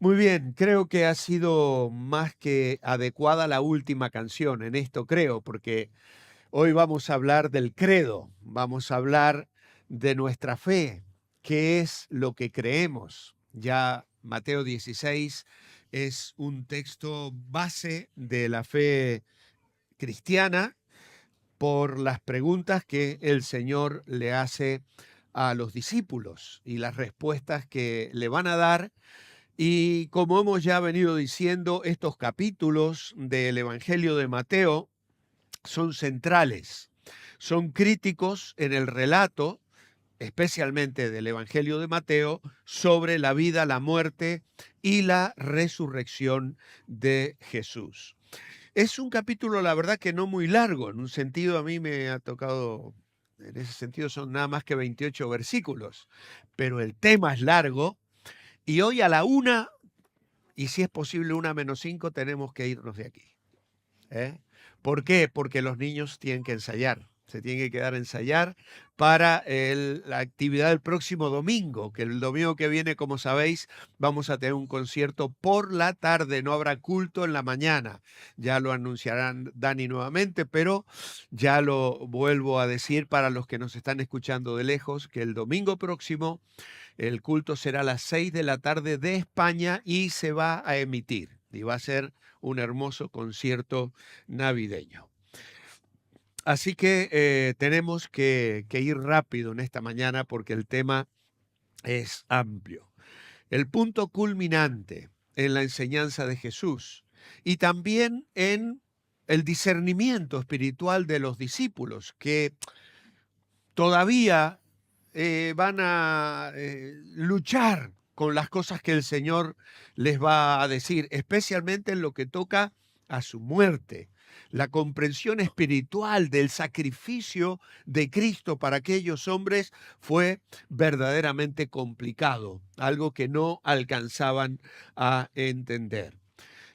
Muy bien, creo que ha sido más que adecuada la última canción, en esto creo, porque hoy vamos a hablar del credo, vamos a hablar de nuestra fe, qué es lo que creemos. Ya Mateo 16 es un texto base de la fe cristiana por las preguntas que el Señor le hace a los discípulos y las respuestas que le van a dar. Y como hemos ya venido diciendo, estos capítulos del Evangelio de Mateo son centrales, son críticos en el relato, especialmente del Evangelio de Mateo, sobre la vida, la muerte y la resurrección de Jesús. Es un capítulo, la verdad, que no muy largo. En un sentido, a mí me ha tocado, en ese sentido, son nada más que 28 versículos, pero el tema es largo. Y hoy a la una, y si es posible 1 menos 5, tenemos que irnos de aquí. ¿Eh? ¿Por qué? Porque los niños tienen que ensayar, se tienen que quedar a ensayar para la actividad del próximo domingo, que el domingo que viene, como sabéis, vamos a tener un concierto por la tarde, no habrá culto en la mañana. Ya lo anunciarán Dani nuevamente, pero ya lo vuelvo a decir para los que nos están escuchando de lejos, que el domingo próximo el culto será a las 6 de la tarde de España y se va a emitir. Y va a ser un hermoso concierto navideño. Así que tenemos que ir rápido en esta mañana porque el tema es amplio. El punto culminante en la enseñanza de Jesús y también en el discernimiento espiritual de los discípulos que todavía van a luchar con las cosas que el Señor les va a decir, especialmente en lo que toca a su muerte. La comprensión espiritual del sacrificio de Cristo para aquellos hombres fue verdaderamente complicado, algo que no alcanzaban a entender.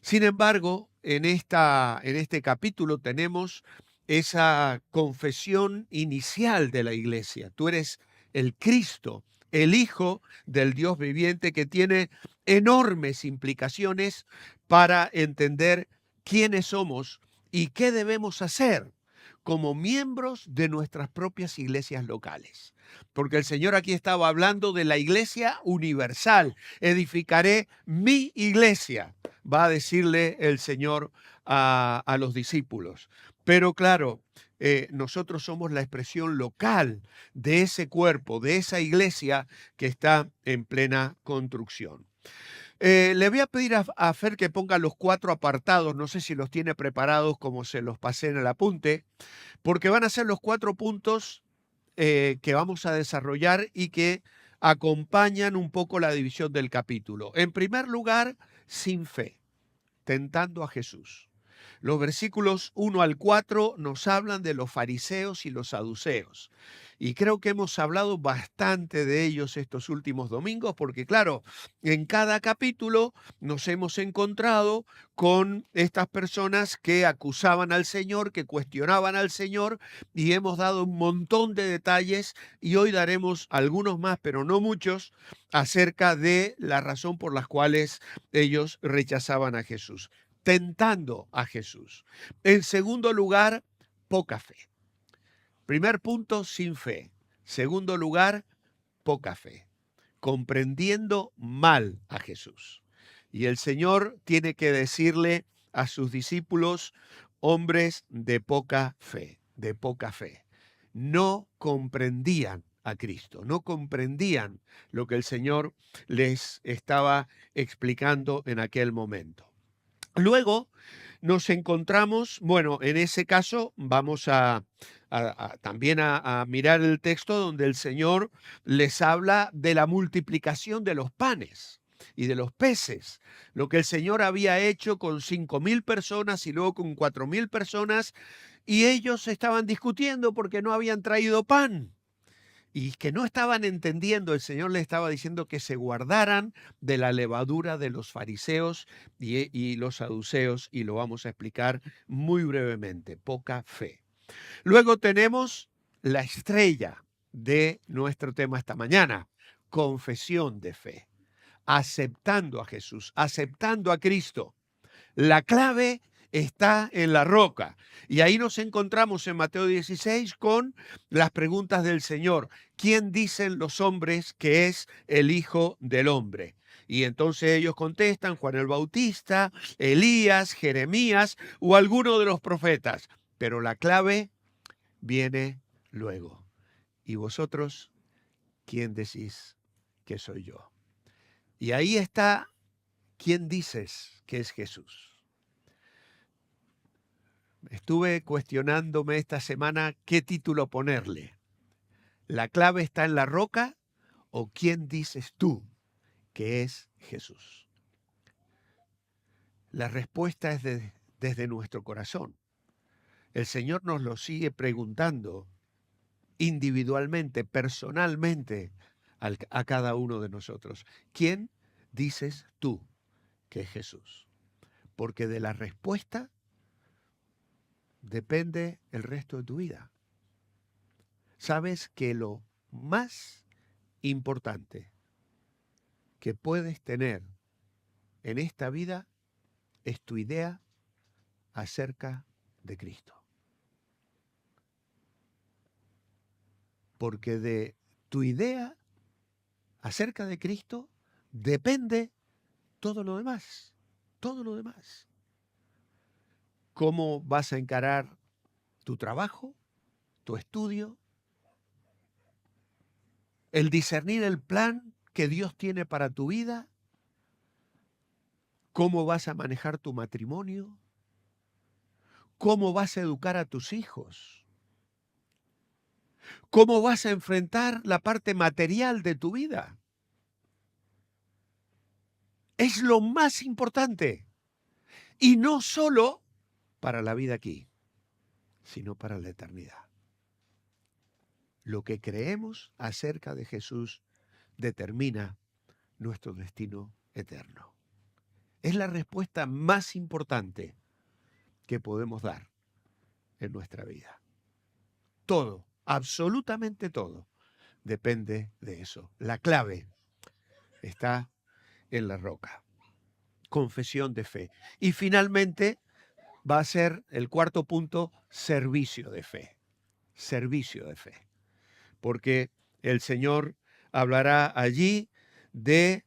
Sin embargo, en este capítulo tenemos esa confesión inicial de la iglesia. Tú eres el Cristo, el Hijo del Dios viviente, que tiene enormes implicaciones para entender quiénes somos y qué debemos hacer como miembros de nuestras propias iglesias locales. Porque el Señor aquí estaba hablando de la iglesia universal. Edificaré mi iglesia, va a decirle el Señor a los discípulos. Pero claro, nosotros somos la expresión local de ese cuerpo, de esa iglesia que está en plena construcción. Le voy a pedir a Fer que ponga los 4 apartados, no sé si los tiene preparados como se los pasé en el apunte, porque van a ser los 4 puntos que vamos a desarrollar y que acompañan un poco la división del capítulo. En primer lugar, sin fe, tentando a Jesús. Los versículos 1 al 4 nos hablan de los fariseos y los saduceos. Y creo que hemos hablado bastante de ellos estos últimos domingos, porque claro, en cada capítulo nos hemos encontrado con estas personas que acusaban al Señor, que cuestionaban al Señor, y hemos dado un montón de detalles, y hoy daremos algunos más, pero no muchos, acerca de la razón por las cuales ellos rechazaban a Jesús, tentando a Jesús. En segundo lugar, poca fe. Primer punto, sin fe. Segundo lugar, poca fe. Comprendiendo mal a Jesús. Y el Señor tiene que decirle a sus discípulos, hombres de poca fe, de poca fe. No comprendían a Cristo, no comprendían lo que el Señor les estaba explicando en aquel momento. Luego nos encontramos, bueno, en ese caso vamos también a mirar el texto donde el Señor les habla de la multiplicación de los panes y de los peces, lo que el Señor había hecho con 5.000 personas y luego con 4.000 personas, y ellos estaban discutiendo porque no habían traído pan. Y que no estaban entendiendo, el Señor les estaba diciendo que se guardaran de la levadura de los fariseos y los saduceos, y lo vamos a explicar muy brevemente, poca fe. Luego tenemos la estrella de nuestro tema esta mañana, confesión de fe. aceptando a Jesús, aceptando a Cristo. La clave está en la roca. Y ahí nos encontramos en Mateo 16 con las preguntas del Señor. ¿Quién dicen los hombres que es el Hijo del Hombre? Y entonces ellos contestan, Juan el Bautista, Elías, Jeremías o alguno de los profetas. Pero la clave viene luego. ¿Y vosotros quién decís que soy yo? Y ahí está, ¿quién dices que es Jesús? Estuve cuestionándome esta semana qué título ponerle. ¿La clave está en la roca o quién dices tú que es Jesús? La respuesta es desde nuestro corazón. El Señor nos lo sigue preguntando individualmente, personalmente, a cada uno de nosotros. ¿Quién dices tú que es Jesús? Porque de la respuesta depende el resto de tu vida. Sabes que lo más importante que puedes tener en esta vida es tu idea acerca de Cristo. Porque de tu idea acerca de Cristo depende todo lo demás. Todo lo demás. ¿Cómo vas a encarar tu trabajo, tu estudio? El discernir el plan que Dios tiene para tu vida. ¿Cómo vas a manejar tu matrimonio? ¿Cómo vas a educar a tus hijos? ¿Cómo vas a enfrentar la parte material de tu vida? Es lo más importante. Y no solo para la vida aquí, sino para la eternidad. Lo que creemos acerca de Jesús determina nuestro destino eterno. Es la respuesta más importante que podemos dar en nuestra vida. Todo, absolutamente todo, depende de eso. La clave está en la roca. Confesión de fe. Y finalmente va a ser el cuarto punto, servicio de fe. Servicio de fe. Porque el Señor hablará allí de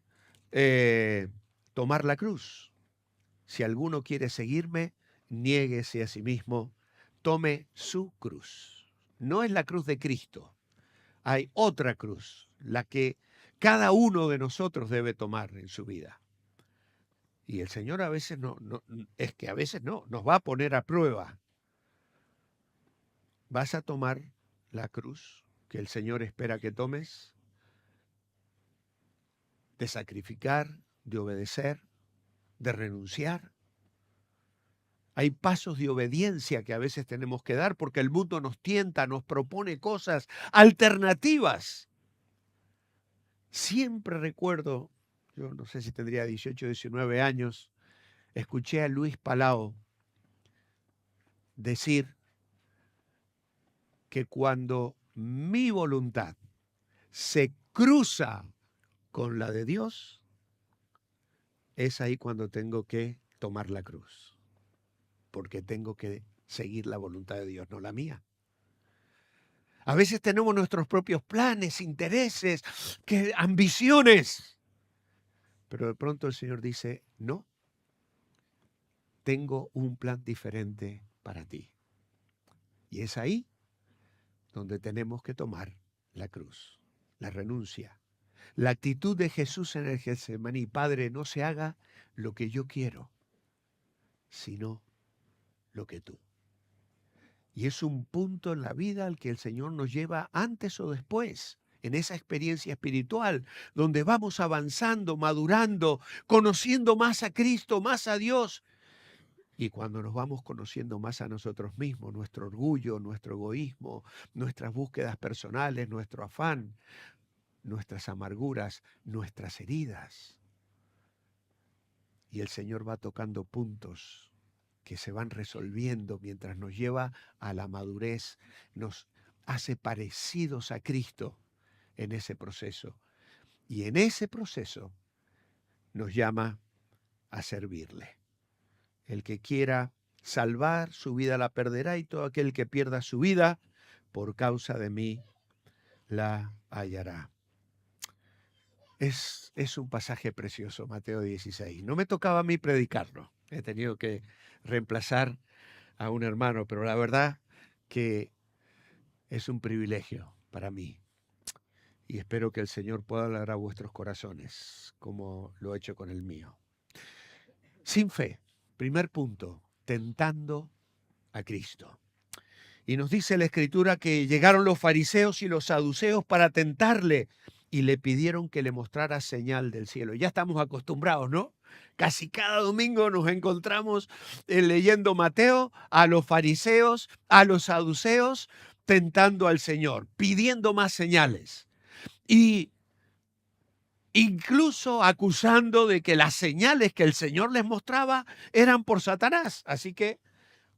tomar la cruz. Si alguno quiere seguirme, niéguese a sí mismo, tome su cruz. No es la cruz de Cristo. Hay otra cruz, la que cada uno de nosotros debe tomar en su vida. Y el Señor a veces a veces no, nos va a poner a prueba. ¿Vas a tomar la cruz que el Señor espera que tomes? De sacrificar, de obedecer, de renunciar. Hay pasos de obediencia que a veces tenemos que dar porque el mundo nos tienta, nos propone cosas alternativas. Siempre recuerdo, yo no sé si tendría 18 o 19 años, escuché a Luis Palau decir que cuando mi voluntad se cruza con la de Dios, es ahí cuando tengo que tomar la cruz, porque tengo que seguir la voluntad de Dios, no la mía. A veces tenemos nuestros propios planes, intereses, ambiciones, pero de pronto el Señor dice, no, tengo un plan diferente para ti. Y es ahí donde tenemos que tomar la cruz, la renuncia. La actitud de Jesús en el Getsemaní, Padre, no se haga lo que yo quiero, sino lo que tú. Y es un punto en la vida al que el Señor nos lleva antes o después, en esa experiencia espiritual, donde vamos avanzando, madurando, conociendo más a Cristo, más a Dios. Y cuando nos vamos conociendo más a nosotros mismos, nuestro orgullo, nuestro egoísmo, nuestras búsquedas personales, nuestro afán, nuestras amarguras, nuestras heridas. Y el Señor va tocando puntos que se van resolviendo mientras nos lleva a la madurez, nos hace parecidos a Cristo en ese proceso. Y en ese proceso nos llama a servirle. El que quiera salvar su vida la perderá, y todo aquel que pierda su vida por causa de mí la hallará. Es un pasaje precioso, Mateo 16. No me tocaba a mí predicarlo. He tenido que reemplazar a un hermano, pero la verdad que es un privilegio para mí. Y espero que el Señor pueda hablar a vuestros corazones, como lo ha hecho con el mío. Sin fe, primer punto, tentando a Cristo. Y nos dice la Escritura que llegaron los fariseos y los saduceos para tentarle y le pidieron que le mostrara señal del cielo. Ya estamos acostumbrados, ¿no? Casi cada domingo nos encontramos leyendo Mateo a los fariseos, a los saduceos, tentando al Señor, pidiendo más señales. Y incluso acusando de que las señales que el Señor les mostraba eran por Satanás. Así que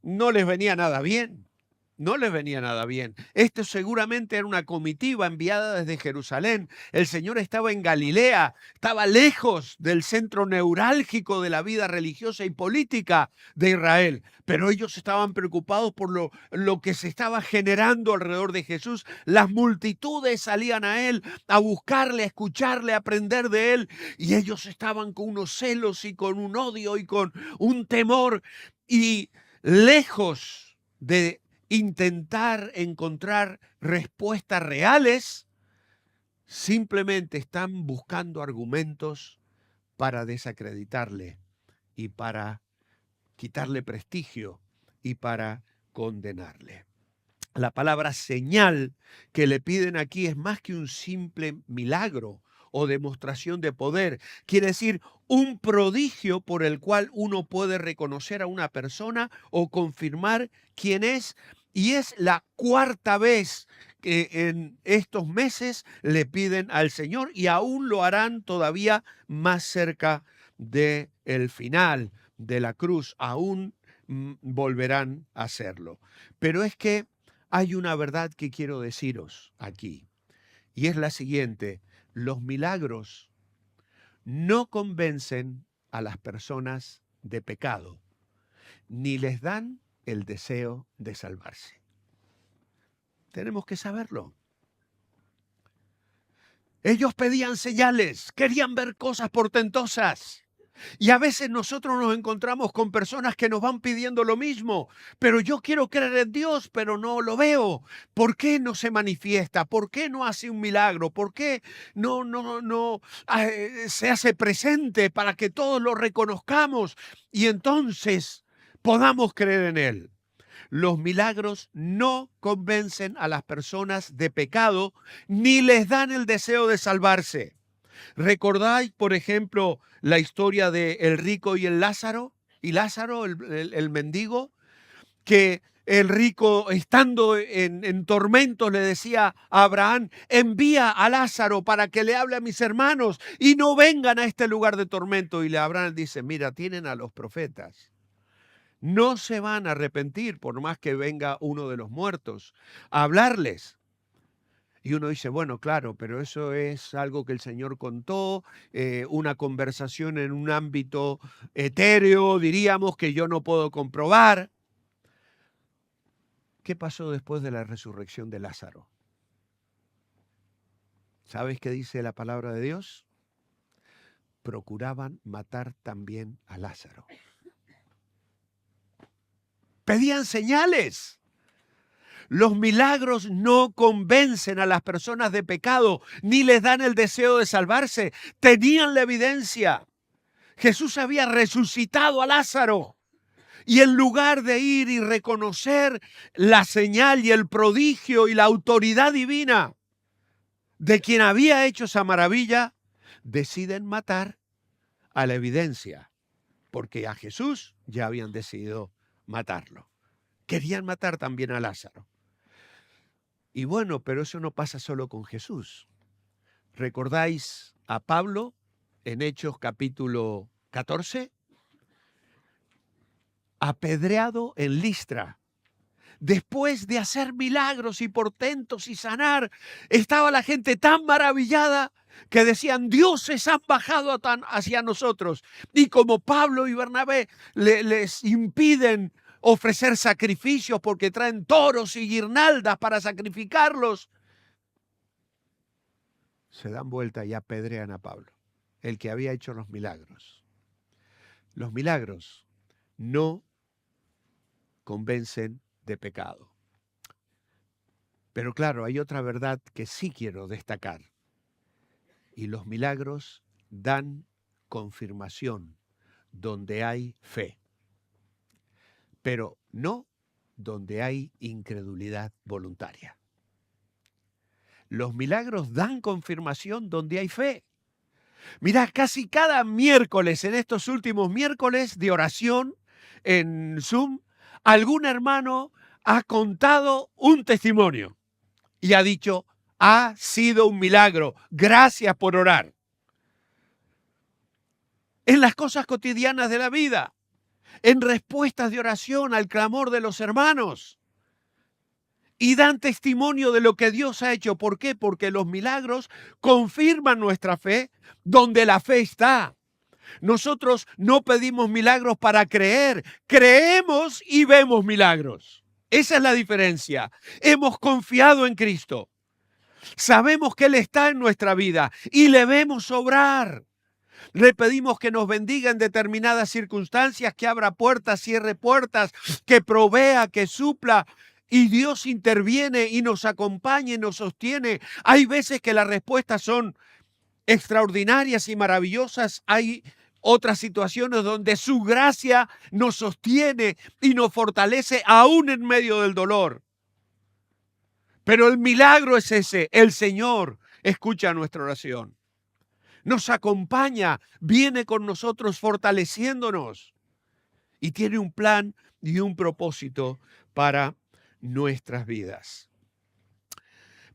no les venía nada bien. No les venía nada bien. Esto seguramente era una comitiva enviada desde Jerusalén. El Señor estaba en Galilea, estaba lejos del centro neurálgico de la vida religiosa y política de Israel. Pero ellos estaban preocupados por lo que se estaba generando alrededor de Jesús. Las multitudes salían a Él a buscarle, a escucharle, a aprender de Él. Y ellos estaban con unos celos y con un odio y con un temor. Y lejos de intentar encontrar respuestas reales, simplemente están buscando argumentos para desacreditarle y para quitarle prestigio y para condenarle. La palabra señal que le piden aquí es más que un simple milagro o demostración de poder. Quiere decir un prodigio por el cual uno puede reconocer a una persona o confirmar quién es. Y es la cuarta vez que en estos meses le piden al Señor, y aún lo harán todavía más cerca del final de la cruz. Aún volverán a hacerlo. Pero es que hay una verdad que quiero deciros aquí, y es la siguiente: los milagros no convencen a las personas de pecado, ni les dan el deseo de salvarse. Tenemos que saberlo. Ellos pedían señales, querían ver cosas portentosas. Y a veces nosotros nos encontramos con personas que nos van pidiendo lo mismo. Pero yo quiero creer en Dios, pero no lo veo. ¿Por qué no se manifiesta? ¿Por qué no hace un milagro? ¿Por qué no se hace presente para que todos lo reconozcamos y entonces podamos creer en Él? Los milagros no convencen a las personas de pecado ni les dan el deseo de salvarse. ¿Recordáis, por ejemplo, la historia de el rico y el Lázaro? Y Lázaro, el mendigo, que el rico, estando en tormentos, le decía a Abraham: envía a Lázaro para que le hable a mis hermanos y no vengan a este lugar de tormento. Y Abraham dice: mira, tienen a los profetas. No se van a arrepentir por más que venga uno de los muertos a hablarles. Y uno dice, bueno, claro, pero eso es algo que el Señor contó, una conversación en un ámbito etéreo, diríamos, que yo no puedo comprobar. ¿Qué pasó después de la resurrección de Lázaro? ¿Sabes qué dice la palabra de Dios? Procuraban matar también a Lázaro. Pedían señales. Los milagros no convencen a las personas de pecado, ni les dan el deseo de salvarse. Tenían la evidencia. Jesús había resucitado a Lázaro. Y en lugar de ir y reconocer la señal y el prodigio y la autoridad divina de quien había hecho esa maravilla, deciden matar a la evidencia, porque a Jesús ya habían decidido matarlo. Querían matar también a Lázaro. Y bueno, pero eso no pasa solo con Jesús. ¿Recordáis a Pablo en Hechos capítulo 14? Apedreado en Listra. Después de hacer milagros y portentos y sanar, estaba la gente tan maravillada que decían, dioses han bajado hacia nosotros. Y como Pablo y Bernabé les impiden ofrecer sacrificios porque traen toros y guirnaldas para sacrificarlos, se dan vuelta y apedrean a Pablo, el que había hecho los milagros. Los milagros no convencen de pecado. Pero claro, hay otra verdad que sí quiero destacar. Y los milagros dan confirmación donde hay fe, pero no donde hay incredulidad voluntaria. Los milagros dan confirmación donde hay fe. Mirá, casi cada miércoles, en estos últimos miércoles de oración en Zoom, algún hermano ha contado un testimonio y ha dicho, ha sido un milagro, gracias por orar. En las cosas cotidianas de la vida, en respuestas de oración al clamor de los hermanos. Y dan testimonio de lo que Dios ha hecho. ¿Por qué? Porque los milagros confirman nuestra fe donde la fe está. Nosotros no pedimos milagros para creer, creemos y vemos milagros. Esa es la diferencia. Hemos confiado en Cristo. Sabemos que Él está en nuestra vida y le vemos obrar. Le pedimos que nos bendiga en determinadas circunstancias, que abra puertas, cierre puertas, que provea, que supla. Y Dios interviene y nos acompaña y nos sostiene. Hay veces que las respuestas son extraordinarias y maravillosas. Hay otras situaciones donde su gracia nos sostiene y nos fortalece aún en medio del dolor. Pero el milagro es ese. El Señor escucha nuestra oración. Nos acompaña, viene con nosotros fortaleciéndonos y tiene un plan y un propósito para nuestras vidas.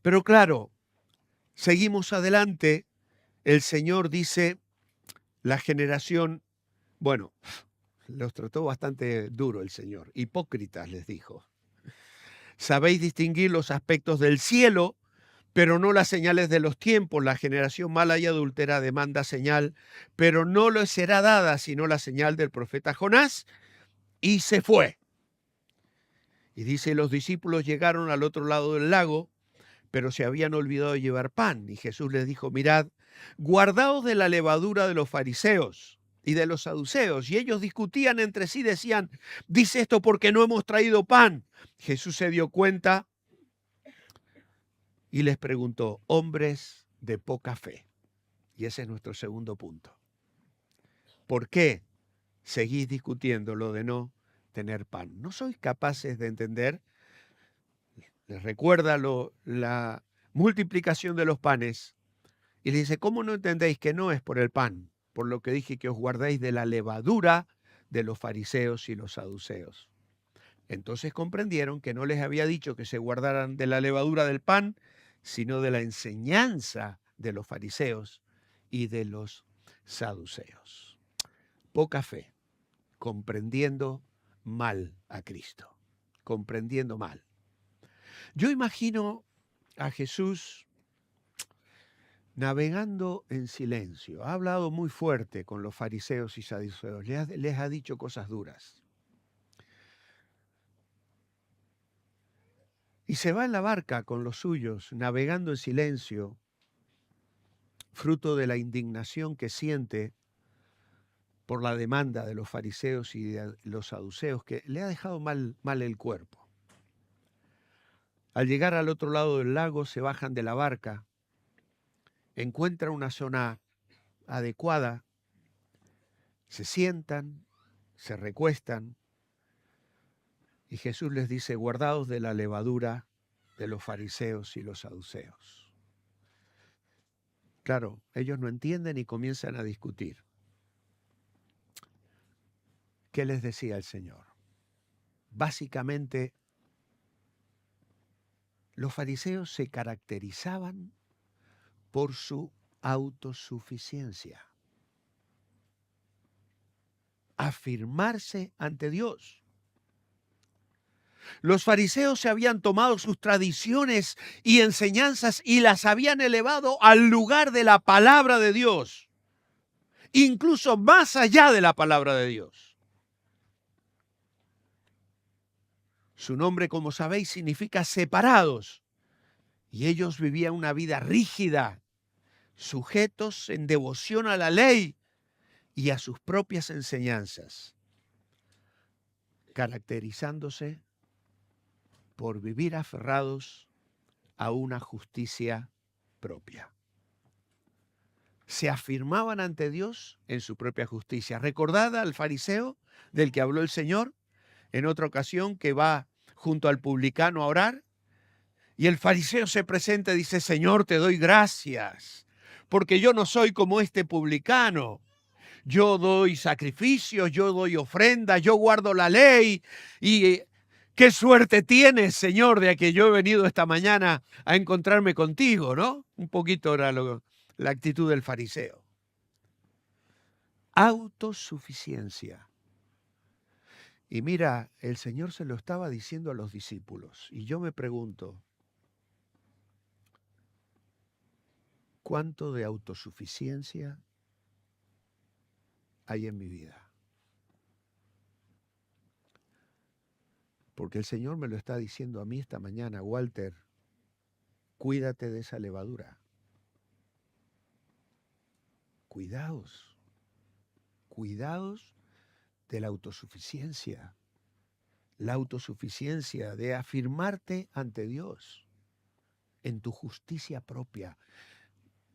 Pero claro, seguimos adelante. El Señor dice, la generación, bueno, los trató bastante duro el Señor. Hipócritas les dijo. Sabéis distinguir los aspectos del cielo, pero no las señales de los tiempos. La generación mala y adúltera demanda señal, pero no le será dada sino la señal del profeta Jonás, y se fue. Y dice, los discípulos llegaron al otro lado del lago, pero se habían olvidado de llevar pan. Y Jesús les dijo, mirad, guardaos de la levadura de los fariseos y de los saduceos. Y ellos discutían entre sí, decían, dice esto porque no hemos traído pan. Jesús se dio cuenta y les preguntó, hombres de poca fe. Y ese es nuestro segundo punto. ¿Por qué seguís discutiendo lo de no tener pan? ¿No sois capaces de entender? Les recuerda la multiplicación de los panes. Y le dice, ¿cómo no entendéis que no es por el pan? Por lo que dije que os guardéis de la levadura de los fariseos y los saduceos. Entonces comprendieron que no les había dicho que se guardaran de la levadura del pan, sino de la enseñanza de los fariseos y de los saduceos. Poca fe, comprendiendo mal a Cristo, comprendiendo mal. Yo imagino a Jesús navegando en silencio. Ha hablado muy fuerte con los fariseos y saduceos, les ha dicho cosas duras. Y se va en la barca con los suyos, navegando en silencio, fruto de la indignación que siente por la demanda de los fariseos y de los saduceos, que le ha dejado mal el cuerpo. Al llegar al otro lado del lago, se bajan de la barca, encuentran una zona adecuada, se sientan, se recuestan, y Jesús les dice, guardaos de la levadura de los fariseos y los saduceos. Claro, ellos no entienden y comienzan a discutir. ¿Qué les decía el Señor? Básicamente, los fariseos se caracterizaban por su autosuficiencia. Afirmarse ante Dios. Los fariseos se habían tomado sus tradiciones y enseñanzas y las habían elevado al lugar de la palabra de Dios, incluso más allá de la palabra de Dios. Su nombre, como sabéis, significa separados, y ellos vivían una vida rígida, sujetos en devoción a la ley y a sus propias enseñanzas, caracterizándose por vivir aferrados a una justicia propia. Se afirmaban ante Dios en su propia justicia. Recordad al fariseo del que habló el Señor en otra ocasión, que va junto al publicano a orar, y el fariseo se presenta y dice: Señor, te doy gracias, porque yo no soy como este publicano. Yo doy sacrificios, yo doy ofrendas, yo guardo la ley. Y qué suerte tienes, Señor, de que yo he venido esta mañana a encontrarme contigo, ¿no? Un poquito era la actitud del fariseo. Autosuficiencia. Y mira, el Señor se lo estaba diciendo a los discípulos. Y yo me pregunto, ¿cuánto de autosuficiencia hay en mi vida? Porque el Señor me lo está diciendo a mí esta mañana: Walter, cuídate de esa levadura. Cuidaos de la autosuficiencia. La autosuficiencia de afirmarte ante Dios en tu justicia propia.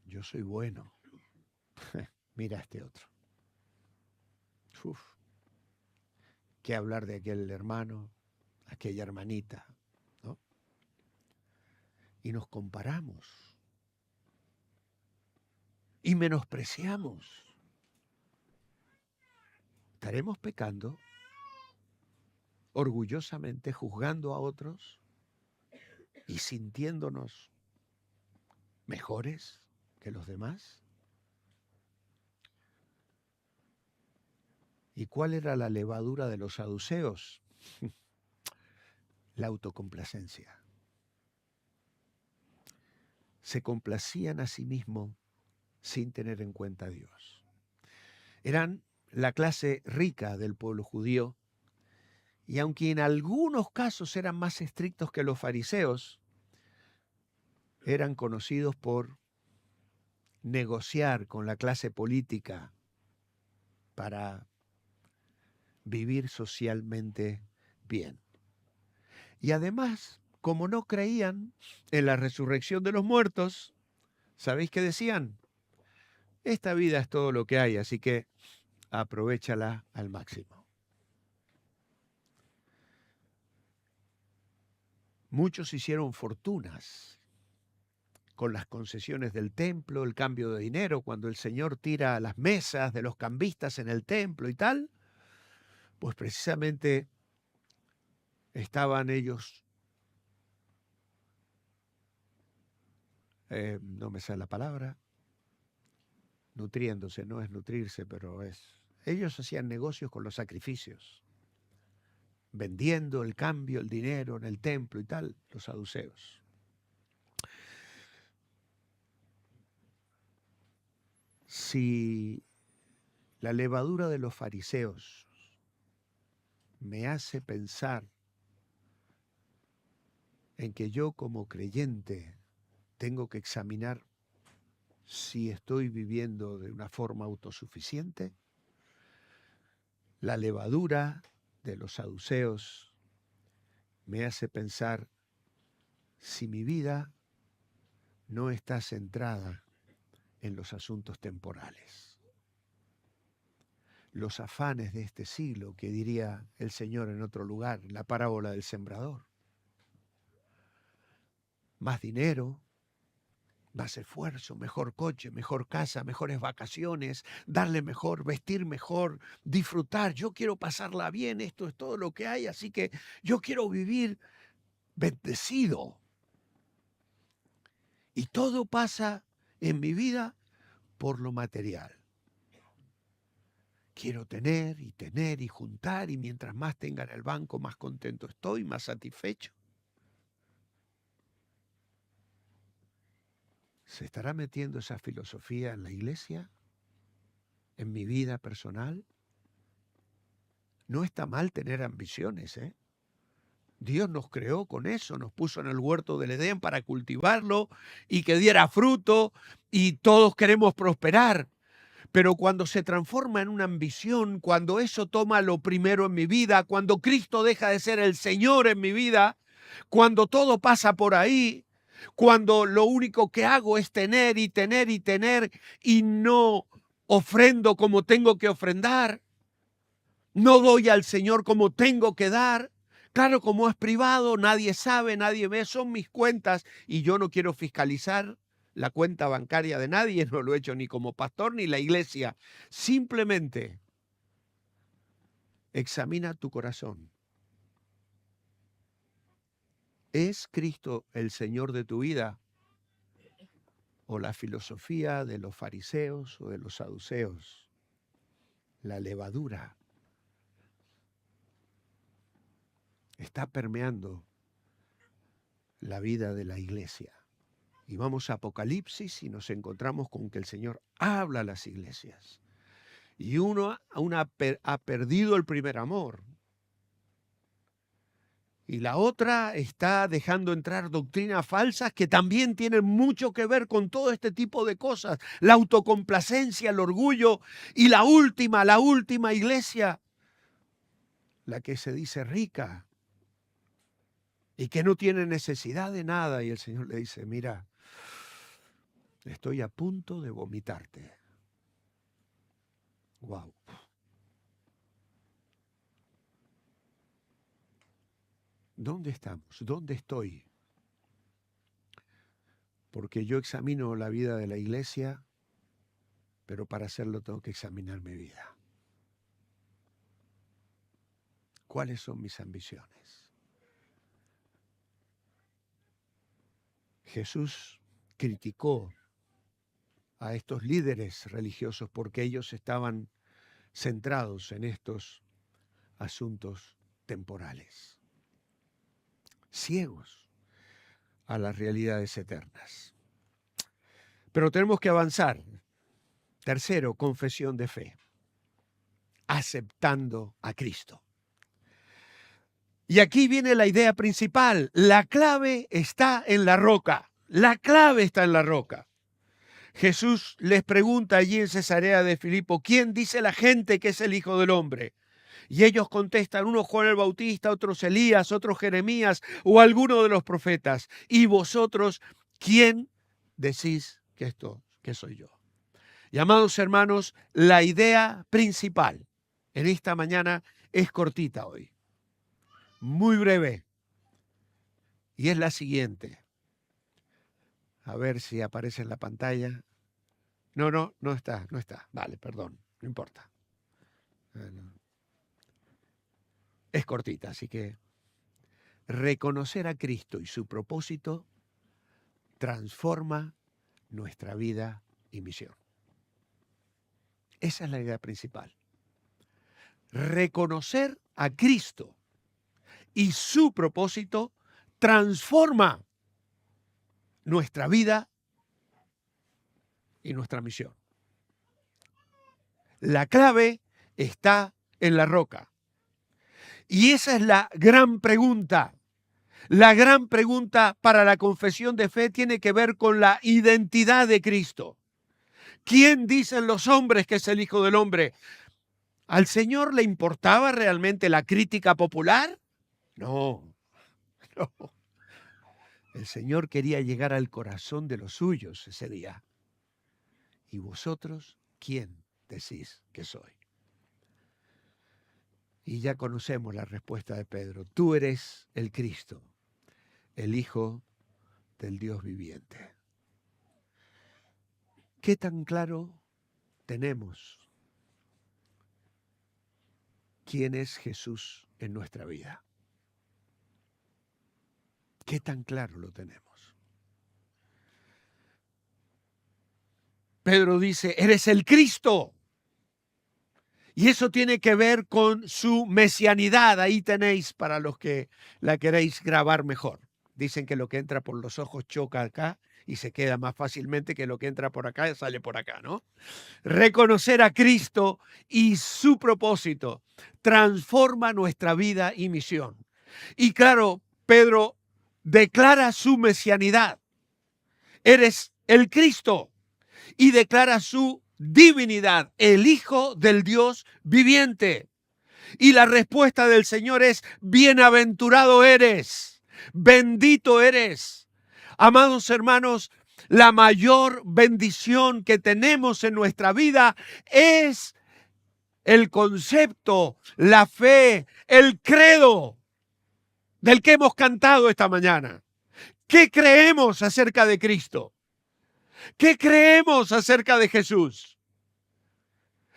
Yo soy bueno. Mira este otro. Uf. ¿Qué hablar de aquel hermano, aquella hermanita, ¿no? Y nos comparamos y menospreciamos. ¿Estaremos pecando orgullosamente, juzgando a otros y sintiéndonos mejores que los demás? ¿Y cuál era la levadura de los saduceos? La autocomplacencia. Se complacían a sí mismos sin tener en cuenta a Dios. Eran la clase rica del pueblo judío, y aunque en algunos casos eran más estrictos que los fariseos, eran conocidos por negociar con la clase política para vivir socialmente bien. Y además, como no creían en la resurrección de los muertos, ¿sabéis qué decían? Esta vida es todo lo que hay, así que aprovéchala al máximo. Muchos hicieron fortunas con las concesiones del templo, el cambio de dinero, cuando el Señor tira las mesas de los cambistas en el templo y tal, pues precisamente estaban ellos, no me sale la palabra, nutriéndose, no es nutrirse, pero es... Ellos hacían negocios con los sacrificios, vendiendo el cambio, el dinero en el templo y tal, los saduceos. Si la levadura de los fariseos me hace pensar en que yo como creyente tengo que examinar si estoy viviendo de una forma autosuficiente, la levadura de los saduceos me hace pensar si mi vida no está centrada en los asuntos temporales. Los afanes de este siglo, que diría el Señor en otro lugar, la parábola del sembrador. Más dinero, más esfuerzo, mejor coche, mejor casa, mejores vacaciones, darle mejor, vestir mejor, disfrutar. Yo quiero pasarla bien, esto es todo lo que hay, así que yo quiero vivir bendecido. Y todo pasa en mi vida por lo material. quiero tener y juntar, y mientras más tenga en el banco, más contento estoy, más satisfecho. ¿Se estará metiendo esa filosofía en la iglesia? ¿En mi vida personal? No está mal tener ambiciones, ¿eh? Dios nos creó con eso, nos puso en el huerto del Edén para cultivarlo y que diera fruto, y todos queremos prosperar. Pero cuando se transforma en una ambición, cuando eso toma lo primero en mi vida, cuando Cristo deja de ser el Señor en mi vida, cuando todo pasa por ahí, cuando lo único que hago es tener y tener y tener y no ofrendo como tengo que ofrendar, no doy al Señor como tengo que dar. Claro, como es privado, nadie sabe, nadie ve, son mis cuentas y yo no quiero fiscalizar la cuenta bancaria de nadie, no lo he hecho ni como pastor ni la iglesia. Simplemente examina tu corazón. ¿Es Cristo el Señor de tu vida? ¿O la filosofía de los fariseos o de los saduceos? La levadura está permeando la vida de la iglesia. Y vamos a Apocalipsis y nos encontramos con que el Señor habla a las iglesias. Y una ha perdido el primer amor. Y la otra está dejando entrar doctrinas falsas que también tienen mucho que ver con todo este tipo de cosas. La autocomplacencia, el orgullo. Y la última iglesia, la que se dice rica y que no tiene necesidad de nada. Y el Señor le dice, mira, estoy a punto de vomitarte. Wow. ¿Dónde estamos? ¿Dónde estoy? Porque yo examino la vida de la iglesia, pero para hacerlo tengo que examinar mi vida. ¿Cuáles son mis ambiciones? Jesús criticó a estos líderes religiosos porque ellos estaban centrados en estos asuntos temporales, ciegos a las realidades eternas. Pero tenemos que avanzar. Tercero, confesión de fe, aceptando a Cristo. Y aquí viene la idea principal. La clave está en la roca. La clave está en la roca. Jesús les pregunta allí en Cesarea de Filipo, ¿quién dice la gente que es el Hijo del Hombre? Y ellos contestan, unos Juan el Bautista, otros Elías, otros Jeremías o alguno de los profetas. ¿Y vosotros quién decís que soy yo? Y amados hermanos, la idea principal en esta mañana es cortita hoy, muy breve, y es la siguiente. A ver si aparece en la pantalla. No está. Vale, perdón, no importa. Es cortita, así que reconocer a Cristo y su propósito transforma nuestra vida y misión. Esa es la idea principal. Reconocer a Cristo y su propósito transforma nuestra vida y nuestra misión. La clave está en la roca. Y esa es la gran pregunta. La gran pregunta para la confesión de fe tiene que ver con la identidad de Cristo. ¿Quién dicen los hombres que es el Hijo del Hombre? ¿Al Señor le importaba realmente la crítica popular? No. El Señor quería llegar al corazón de los suyos ese día. ¿Y vosotros quién decís que soy? Y ya conocemos la respuesta de Pedro. Tú eres el Cristo, el Hijo del Dios viviente. ¿Qué tan claro tenemos quién es Jesús en nuestra vida? ¿Qué tan claro lo tenemos? Pedro dice, eres el Cristo. Y eso tiene que ver con su mesianidad. Ahí tenéis para los que la queréis grabar mejor. Dicen que lo que entra por los ojos choca acá y se queda más fácilmente que lo que entra por acá sale por acá, ¿no? Reconocer a Cristo y su propósito transforma nuestra vida y misión. Y claro, Pedro declara su mesianidad. Eres el Cristo. Y declara su divinidad, el Hijo del Dios viviente. Y la respuesta del Señor es: bienaventurado eres, bendito eres. Amados hermanos, la mayor bendición que tenemos en nuestra vida es el concepto, la fe, el credo del que hemos cantado esta mañana. ¿Qué creemos acerca de Cristo? ¿Qué creemos acerca de Jesús?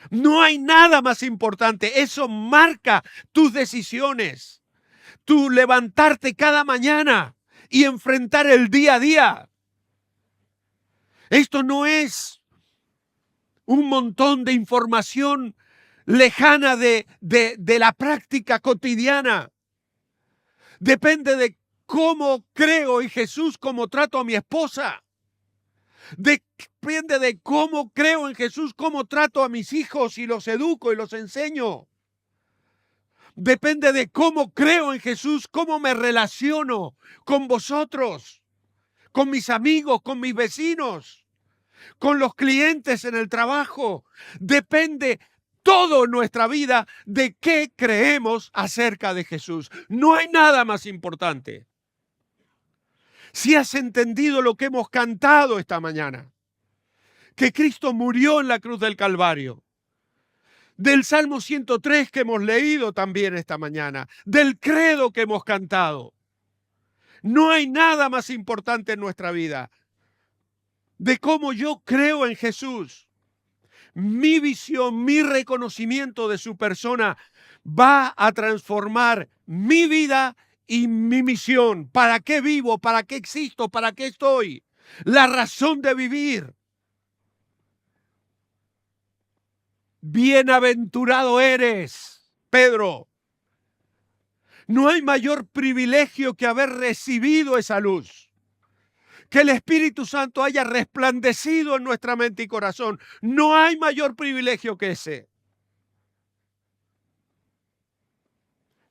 No hay nada más importante. Eso marca tus decisiones. Tu levantarte cada mañana y enfrentar el día a día. Esto no es un montón de información lejana de la práctica cotidiana. Depende de cómo creo en Jesús, cómo trato a mi esposa. Depende de cómo creo en Jesús, cómo trato a mis hijos y los educo y los enseño. Depende de cómo creo en Jesús, cómo me relaciono con vosotros, con mis amigos, con mis vecinos, con los clientes en el trabajo. Depende toda nuestra vida de qué creemos acerca de Jesús. No hay nada más importante. Si has entendido lo que hemos cantado esta mañana, que Cristo murió en la cruz del Calvario, del Salmo 103 que hemos leído también esta mañana, del credo que hemos cantado, no hay nada más importante en nuestra vida de cómo yo creo en Jesús. Mi visión, mi reconocimiento de su persona va a transformar mi vida y mi misión. ¿Para qué vivo? ¿Para qué existo? ¿Para qué estoy? La razón de vivir. Bienaventurado eres, Pedro. No hay mayor privilegio que haber recibido esa luz. Que el Espíritu Santo haya resplandecido en nuestra mente y corazón. No hay mayor privilegio que ese.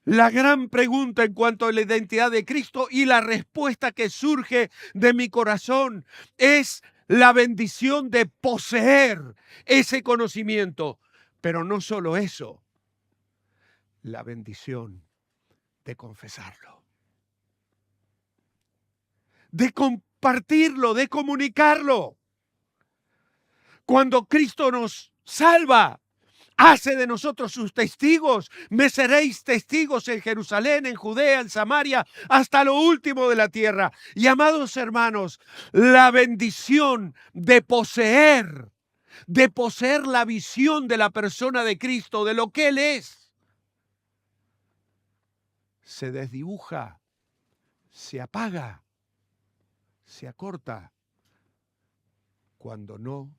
La gran pregunta en cuanto a la identidad de Cristo y la respuesta que surge de mi corazón es la bendición de poseer ese conocimiento. Pero no solo eso, la bendición de confesarlo, de compartirlo, de comunicarlo. Cuando Cristo nos salva, hace de nosotros sus testigos. Me seréis testigos en Jerusalén, en Judea, en Samaria, hasta lo último de la tierra. Y amados hermanos, la bendición de poseer la visión de la persona de Cristo, de lo que Él es, se desdibuja, se apaga, se acorta cuando no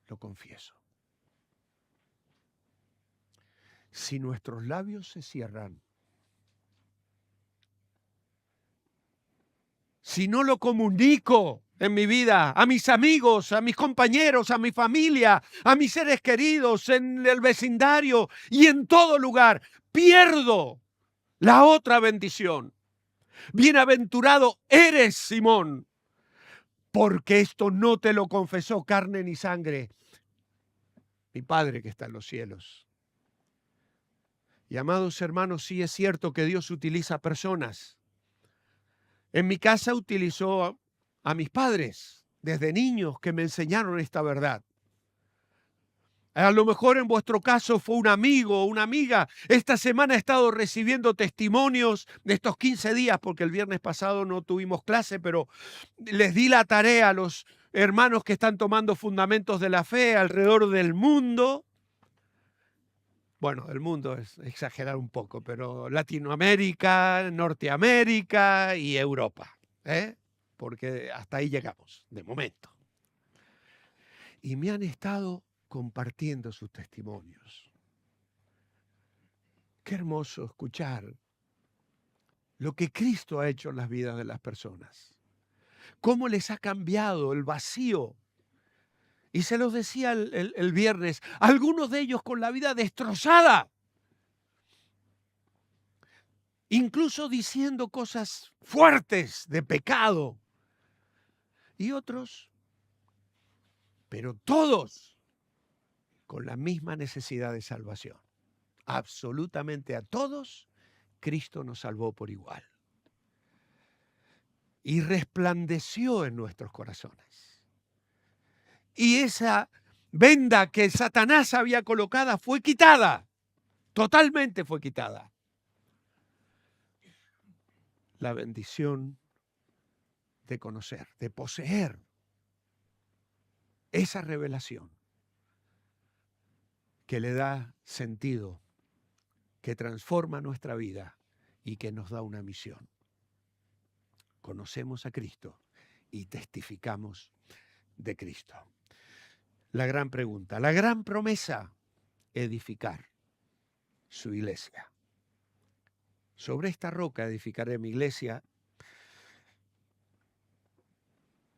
lo confieso. Si nuestros labios se cierran, si no lo comunico en mi vida, a mis amigos, a mis compañeros, a mi familia, a mis seres queridos, en el vecindario y en todo lugar, pierdo la otra bendición. Bienaventurado eres, Simón, porque esto no te lo confesó carne ni sangre, mi Padre que está en los cielos. Y amados hermanos, sí es cierto que Dios utiliza personas. En mi casa utilizó a mis padres desde niños que me enseñaron esta verdad. A lo mejor en vuestro caso fue un amigo o una amiga. Esta semana he estado recibiendo testimonios de estos 15 días, porque el viernes pasado no tuvimos clase, pero les di la tarea a los hermanos que están tomando fundamentos de la fe alrededor del mundo. Bueno, el mundo es exagerar un poco, pero Latinoamérica, Norteamérica y Europa, porque hasta ahí llegamos, de momento. Y me han estado compartiendo sus testimonios. Qué hermoso escuchar lo que Cristo ha hecho en las vidas de las personas. Cómo les ha cambiado el vacío. Y se los decía el viernes, algunos de ellos con la vida destrozada. Incluso diciendo cosas fuertes de pecado. Y otros, pero todos, con la misma necesidad de salvación. Absolutamente a todos, Cristo nos salvó por igual. Y resplandeció en nuestros corazones. Y esa venda que Satanás había colocada fue quitada. Totalmente fue quitada. La bendición de conocer, de poseer esa revelación que le da sentido, que transforma nuestra vida y que nos da una misión. Conocemos a Cristo y testificamos de Cristo. La gran pregunta, la gran promesa, edificar su iglesia. Sobre esta roca edificaré mi iglesia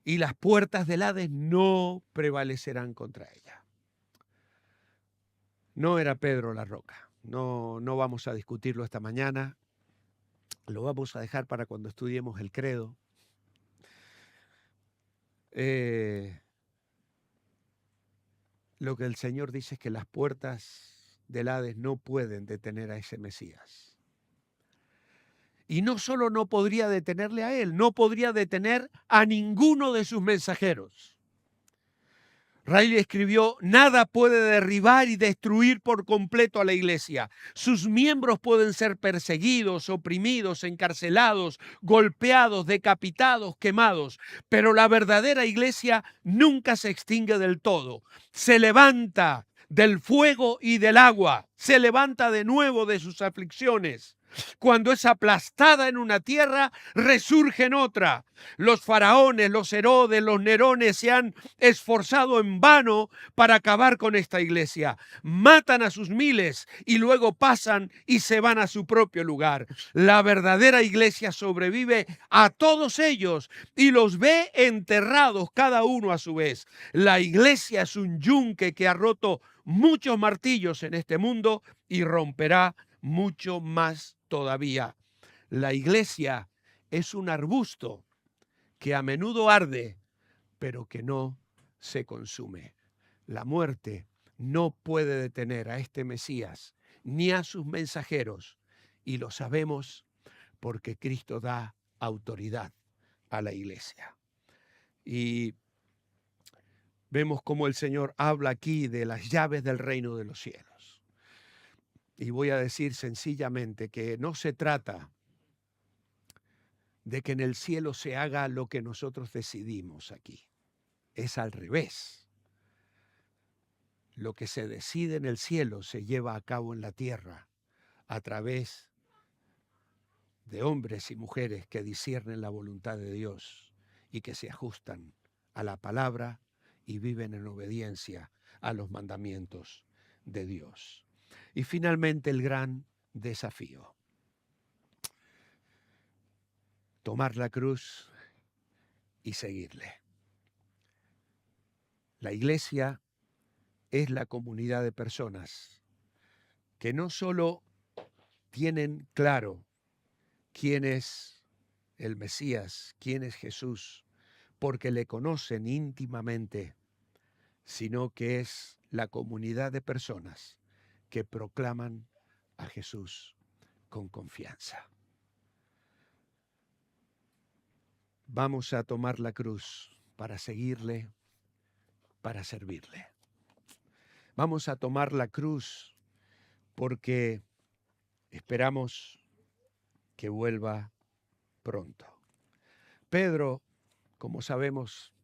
y las puertas del Hades no prevalecerán contra ella. No era Pedro la roca. No vamos a discutirlo esta mañana. Lo vamos a dejar para cuando estudiemos el credo. Lo que el Señor dice es que las puertas del Hades no pueden detener a ese Mesías. Y no solo no podría detenerle a él, no podría detener a ninguno de sus mensajeros. Riley escribió, nada puede derribar y destruir por completo a la iglesia. Sus miembros pueden ser perseguidos, oprimidos, encarcelados, golpeados, decapitados, quemados, pero la verdadera iglesia nunca se extingue del todo. Se levanta del fuego y del agua, se levanta de nuevo de sus aflicciones. Cuando es aplastada en una tierra, resurge en otra. Los faraones, los Herodes, los Nerones se han esforzado en vano para acabar con esta iglesia. Matan a sus miles y luego pasan y se van a su propio lugar. La verdadera iglesia sobrevive a todos ellos y los ve enterrados cada uno a su vez. La iglesia es un yunque que ha roto muchos martillos en este mundo y romperá mucho más todavía. La iglesia es un arbusto que a menudo arde, pero que no se consume. La muerte no puede detener a este Mesías ni a sus mensajeros, y lo sabemos porque Cristo da autoridad a la iglesia. Y vemos cómo el Señor habla aquí de las llaves del reino de los cielos. Y voy a decir sencillamente que no se trata de que en el cielo se haga lo que nosotros decidimos aquí. Es al revés. Lo que se decide en el cielo se lleva a cabo en la tierra a través de hombres y mujeres que disciernen la voluntad de Dios y que se ajustan a la palabra y viven en obediencia a los mandamientos de Dios. Y finalmente el gran desafío. Tomar la cruz y seguirle. La iglesia es la comunidad de personas que no solo tienen claro quién es el Mesías, quién es Jesús, porque le conocen íntimamente, sino que es la comunidad de personas que proclaman a Jesús con confianza. Vamos a tomar la cruz para seguirle, para servirle. Vamos a tomar la cruz porque esperamos que vuelva pronto. Pedro, como sabemos,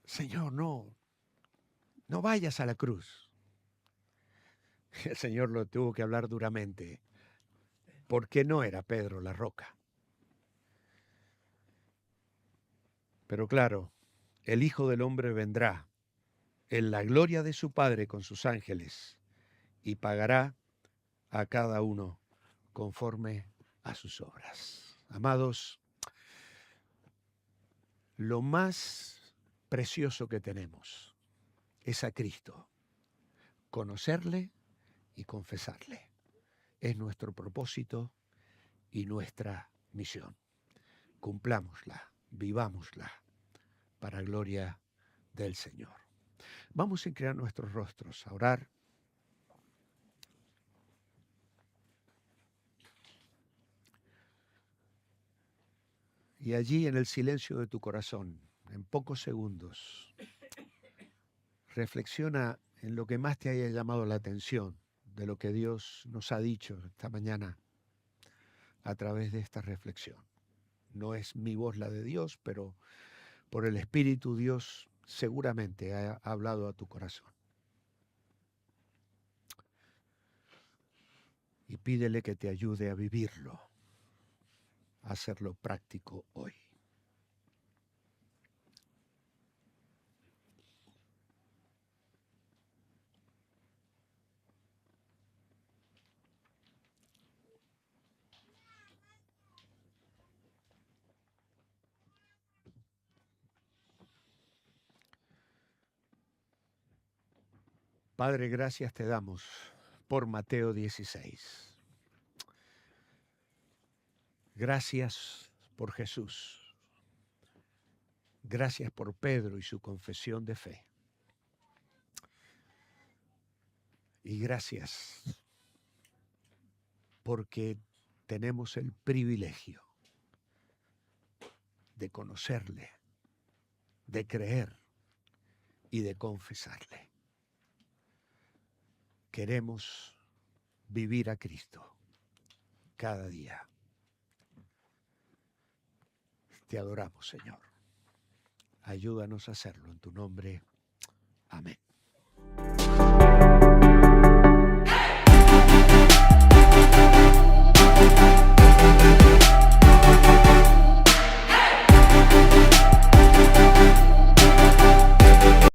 Señor, no vayas a la cruz. El Señor lo tuvo que hablar duramente, porque no era Pedro la roca. Pero claro, el Hijo del Hombre vendrá en la gloria de su Padre con sus ángeles y pagará a cada uno conforme a sus obras. Amados, lo más precioso que tenemos es a Cristo. Conocerle y confesarle. Es nuestro propósito y nuestra misión. Cumplámosla, vivámosla para gloria del Señor. Vamos a inclinar nuestros rostros, a orar. Y allí en el silencio de tu corazón, en pocos segundos, reflexiona en lo que más te haya llamado la atención de lo que Dios nos ha dicho esta mañana a través de esta reflexión. No es mi voz la de Dios, pero por el Espíritu Dios seguramente ha hablado a tu corazón. Y pídele que te ayude a vivirlo, a hacerlo práctico hoy. Padre, gracias te damos por Mateo 16. Gracias por Jesús. Gracias por Pedro y su confesión de fe. Y gracias porque tenemos el privilegio de conocerle, de creer y de confesarle. Queremos vivir a Cristo cada día. Te adoramos, Señor. Ayúdanos a hacerlo en tu nombre.